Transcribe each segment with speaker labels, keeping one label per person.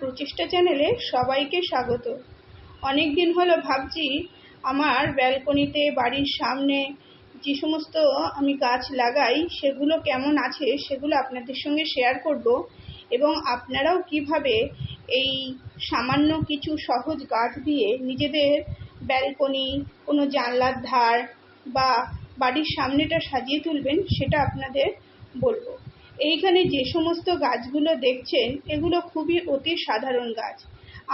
Speaker 1: প্রচেষ্টা চ্যানেলে সবাইকে স্বাগত। অনেক দিন হলো ভাবছি আমার ব্যালকনিতে বাড়ির সামনে যে সমস্ত আমি গাছ লাগাই সেগুলো কেমন আছে সেগুলো আপনাদের সঙ্গে শেয়ার করব, এবং আপনারাও কিভাবে এই সামান্য কিছু সহজ গাছ দিয়ে নিজেদের ব্যালকনি, কোনো জানলার ধার বা বাড়ির সামনেটা সাজিয়ে তুলবেন সেটা আপনাদের বলবো। এইখানে যে সমস্ত গাছগুলো দেখছেন এগুলো খুবই অতি সাধারণ গাছ।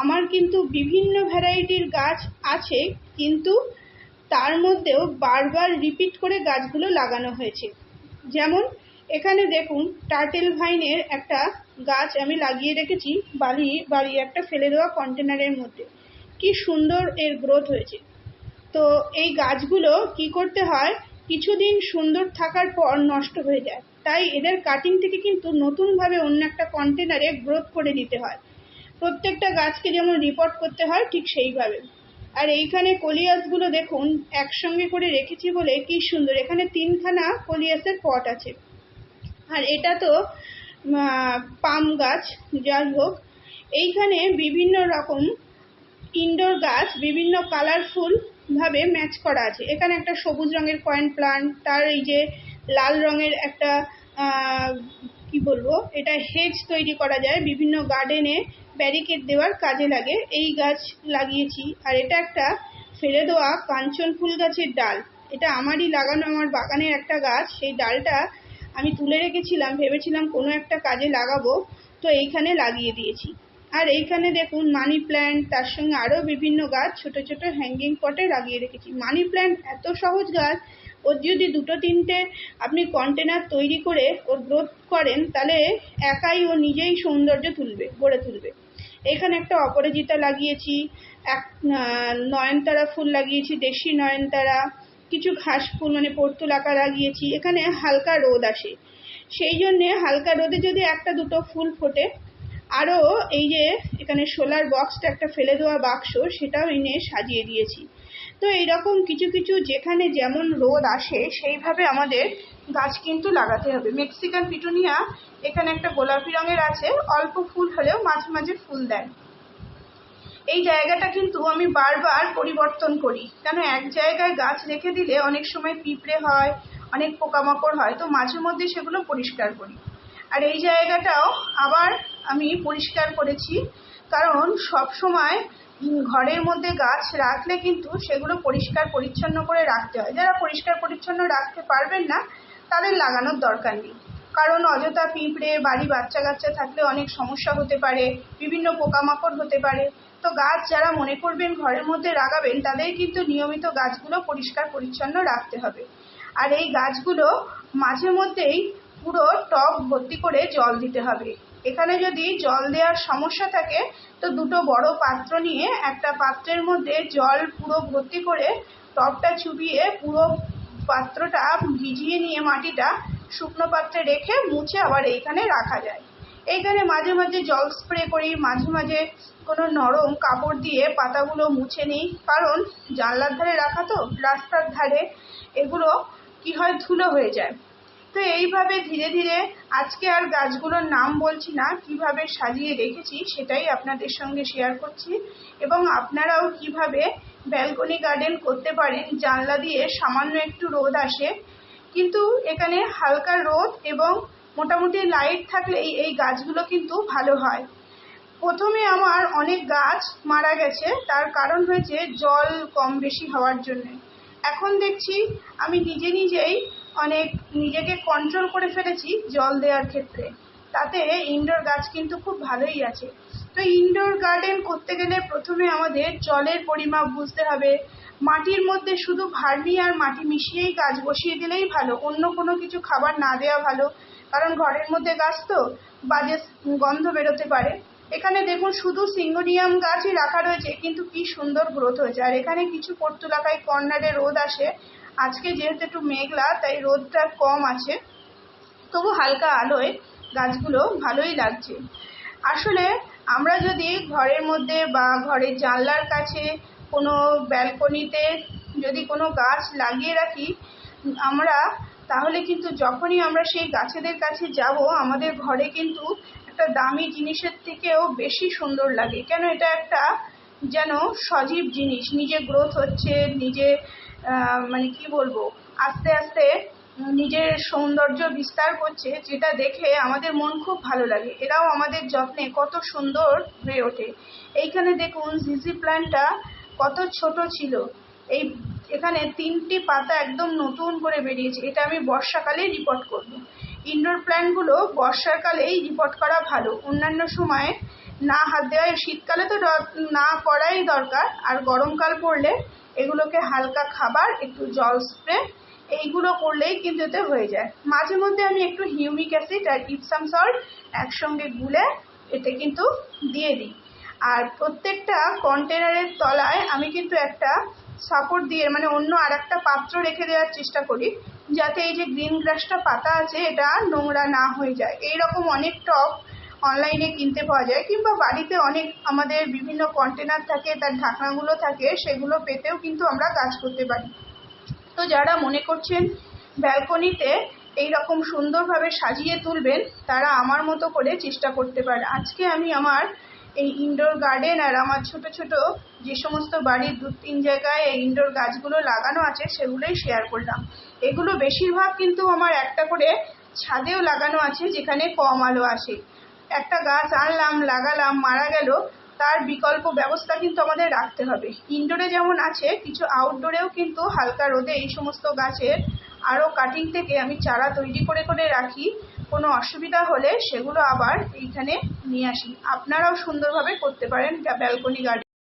Speaker 1: আমার কিন্তু বিভিন্ন ভ্যারাইটির গাছ আছে, কিন্তু তার মধ্যেও বারবার রিপিট করে গাছগুলো লাগানো হয়েছে। যেমন এখানে দেখুন টার্টেল ভাইনের একটা গাছ আমি লাগিয়ে রেখেছি বাড়ি একটা ফেলে দেওয়া কন্টেনারের মধ্যে। কি সুন্দর এর গ্রোথ হয়েছে। তো এই গাছগুলো কি করতে হয়, কিছুদিন সুন্দর থাকার পর নষ্ট হয়ে যায়, তাই এদের কাটিং থেকে কিন্তু নতুনভাবে অন্য একটা কন্টেনারে গ্রোথ করে দিতে হয়। প্রত্যেকটা গাছকে যেমন রিপোর্ট করতে হয় ঠিক সেইভাবে। আর এইখানে কলিয়াসগুলো দেখুন একসঙ্গে করে রেখেছি বলে কি সুন্দর, এখানে 3খানা কলিয়াসের পট আছে। আর এটা তো পাম গাছ। যাই হোক, এইখানে বিভিন্ন রকম ইনডোর গাছ বিভিন্ন কালারফুল ভাবে ম্যাচ করা আছে। এখানে একটা সবুজ রঙের কয়েন প্লান্ট, তার এই যে লাল রঙের একটা কি বলবো, এটা হেজ তৈরি করা যায়, বিভিন্ন গার্ডেনে ব্যারিকেড দেওয়ার কাজে লাগে, এই গাছ লাগিয়েছি। আর এটা একটা ফেলে দেওয়া কাঞ্চন ফুল গাছের ডাল, এটা আমারই লাগানো, আমার বাগানের একটা গাছ। সেই ডালটা আমি তুলে রেখেছিলাম, ভেবেছিলাম কোনো একটা কাজে লাগাবো, তো এইখানে লাগিয়ে দিয়েছি। আর এইখানে দেখুন মানি প্ল্যান্ট, তার সঙ্গে আরও বিভিন্ন গাছ ছোট ছোট হ্যাঙ্গিং পটে লাগিয়ে রেখেছি। মানি প্ল্যান্ট এত সহজ গাছ, ওর যদি 2-3টে আপনি কন্টেনার তৈরি করে ওর গ্রোথ করেন তাহলে একাই ও নিজেই সৌন্দর্য গড়ে তুলবে। এখানে একটা অপরাজিতা লাগিয়েছি, এক নয়নতারা ফুল লাগিয়েছি, দেশি নয়নতারা, কিছু ঘাস ফুল মানে পর্তুলাকা লাগিয়েছি। এখানে হালকা রোদ আসে, সেই জন্যে হালকা রোদে যদি 1-2 ফুল ফোটে। আরও এই যে এখানে সোলার বক্সটা একটা ফেলে দেওয়া বাক্স, সেটাও এনে সাজিয়ে দিয়েছি। তো এইরকম কিছু কিছু যেখানে যেমন রোদ আসে সেইভাবে আমাদের গাছ কিন্তু লাগাতে হবে। মেক্সিকান পিটুনিয়া এখানে একটা গোলাপি রঙের আছে, অল্প ফুল হলেও মাঝে মাঝে ফুল দেয়। এই জায়গাটা কিন্তু আমি বারবার পরিবর্তন করি, কেন এক জায়গায় গাছ রেখে দিলে অনেক সময় পিঁপড়ে হয়, অনেক পোকামাকড় হয়, তো মাঝে মধ্যে সেগুলো পরিষ্কার করি। আর এই জায়গাটাও আবার আমি পরিষ্কার করেছি, কারণ সব সময় ঘরের মধ্যে গাছ রাখলে কিন্তু সেগুলো পরিষ্কার পরিচ্ছন্ন করে রাখতে হয়। যারা পরিষ্কার পরিচ্ছন্ন রাখতে পারবেন না তাদের লাগানোর দরকার নেই, কারণ অযথা পিঁপড়ে, বাড়ি বাচ্চা কাচ্চা থাকলে অনেক সমস্যা হতে পারে, বিভিন্ন পোকামাকড় হতে পারে। তো গাছ যারা মনে করবেন ঘরের মধ্যে লাগাবেন তাদের কিন্তু নিয়মিত গাছগুলো পরিষ্কার পরিচ্ছন্ন রাখতে হবে। আর এই গাছগুলো মাঝে মধ্যেই পুরো টব ভর্তি করে জল দিতে হবে। এখানে যদি জল দেওয়ার সমস্যা থাকে তো 2টো বড় পাত্র নিয়ে একটা পাত্রের মধ্যে জল পুরো ভর্তি করে টবটা চুবিয়ে পুরো পাত্রটা ভিজিয়ে নিয়ে মাটিটা শুকনো পাত্রে রেখে মুছে আবার এইখানে রাখা যায়। এইখানে মাঝে মাঝে জল স্প্রে করি, মাঝে মাঝে কোনো নরম কাপড় দিয়ে পাতাগুলো মুছে নিই, কারণ জানলার ধারে রাখা তো, রাস্তার ধারে এগুলো কি হয়, ধুলো হয়ে যায়। তো এইভাবে ধীরে ধীরে আজকে আর গাছগুলোর নাম বলছি না, কিভাবে সাজিয়ে রেখেছি সেটাই আপনাদের সঙ্গে শেয়ার করছি। এবং আপনারাও কিভাবে ব্যালকনি গার্ডেন করতে পারেন। জানলা দিয়ে সামান্য একটু রোদ আসে, কিন্তু এখানে হালকা রোদ এবং মোটামুটি লাইট থাকলেই এই গাছগুলো কিন্তু ভালো হয়। প্রথমে আমার অনেক গাছ মারা গেছে, তার কারণ হয়েছে জল কম বেশি হওয়ার জন্য। এখন দেখছি আমি নিজেই অনেক নিজেকে কন্ট্রোল করে ফেলেছি জল দেওয়ার ক্ষেত্রে, তাতে ইনডোর গাছ কিন্তু খুব ভালোই আছে। তো ইনডোর গার্ডেন করতে গেলে প্রথমে আমাদের জলের পরিমাপ বুঝতে হবে। মাটির মধ্যে শুধু ভার্মি আর মাটি মিশিয়েই গাছ বসিয়ে দিলেই ভালো, অন্য কোনো কিছু খাবার না দেওয়া ভালো, কারণ ঘরের মধ্যে গাছ তো বাজে গন্ধ বেরোতে পারে। এখানে দেখুন শুধু সিঙ্গোনিয়াম গাছই রাখা রয়েছে, কিন্তু কি সুন্দর গ্রোথ হয়েছে। আর এখানে কিছু পর্তুলাকায় কর্নারে রোদ আসে, আজকে যেহেতু একটু মেঘলা তাই রোদটা কম আছে, তবু হালকা আলোয় গাছগুলো ভালোই লাগছে। আসলে আমরা যদি ঘরের মধ্যে বা ঘরের জানলার কাছে কোনো ব্যালকনিতে যদি কোনো গাছ লাগিয়ে রাখি আমরা, তাহলে কিন্তু যখনই আমরা সেই গাছেদের কাছে যাব আমাদের ঘরে কিন্তু একটা দামি জিনিসের থেকেও বেশি সুন্দর লাগে। কেন, এটা একটা যেন সজীব জিনিস, নিজে গ্রোথ হচ্ছে, নিজে মানে কি বলবো, আস্তে আস্তে নিজের সৌন্দর্য বিস্তার করছে, যেটা দেখে আমাদের মন খুব ভালো লাগে। এরাও আমাদের যত্নে কত সুন্দর হয়ে ওঠে। এইখানে দেখুন জিজি প্ল্যান্টটা কত ছোট ছিল, এখানে 3টি পাতা একদম নতুন করে বেরিয়েছে। এটা আমি বর্ষাকালেই রিপোর্ট করব। ইনডোর প্ল্যান্টগুলো বর্ষাকালেই রিপোর্ট করা ভালো, অন্যান্য সময় না হাত দেওয়া। শীতকালে তো না করাই দরকার, আর গরমকাল পড়লে এগুলোকে হালকা খাবার, একটু জল স্প্রে এইগুলো করলেই কিন্তু এতে হয়ে যায়। মাঝে মধ্যে আমি একটু হিউমিক অ্যাসিড আর ইপসাম সল্ট একসঙ্গে গুলে এতে কিন্তু দিয়ে দিই। আর প্রত্যেকটা কন্টেনারের তলায় আমি কিন্তু একটা সাপোর্ট দিয়ে, মানে অন্য আর একটা পাত্র রেখে দেওয়ার চেষ্টা করি, যাতে এই যে গ্রিন গ্রাসটা পাতা আছে এটা নোংরা না হয়ে যায়। এইরকম অনেক টব অনলাইনে কিনতে পাওয়া যায়, কিংবা বাড়িতে অনেক আমাদের বিভিন্ন কন্টেনার থাকে, তার ঢাকনাগুলো থাকে, সেগুলো পেতেও কিন্তু আমরা গাছ করতে পারি। তো যারা মনে করছেন ব্যালকনিতে এইরকম সুন্দরভাবে সাজিয়ে তুলবেন, তারা আমার মতো করে চেষ্টা করতে পারে। আজকে আমি আমার এই ইনডোর গার্ডেন আর আমার ছোট ছোট যে সমস্ত বাড়ির 2-3 জায়গায় এই ইনডোর গাছগুলো লাগানো আছে সেগুলোই শেয়ার করলাম। এগুলো বেশিরভাগ কিন্তু আমার একটা করে ছাদেও লাগানো আছে, যেখানে কম আলো আসে। একটা গাছ আনলাম, লাগালাম, মারা গেল, তার বিকল্প ব্যবস্থা কিন্তু আমাদের রাখতে হবে। ইনডোরে যেমন আছে, কিছু আউটডোরেও কিন্তু হালকা রোদে এই সমস্ত গাছের আরও কাটিং থেকে আমি চারা তৈরি করে করে রাখি। কোনো অসুবিধা হলে সেগুলো আবার এইখানে নিয়ে আসি। আপনারাও সুন্দরভাবে করতে পারেন ব্যালকনি গার্ডেন।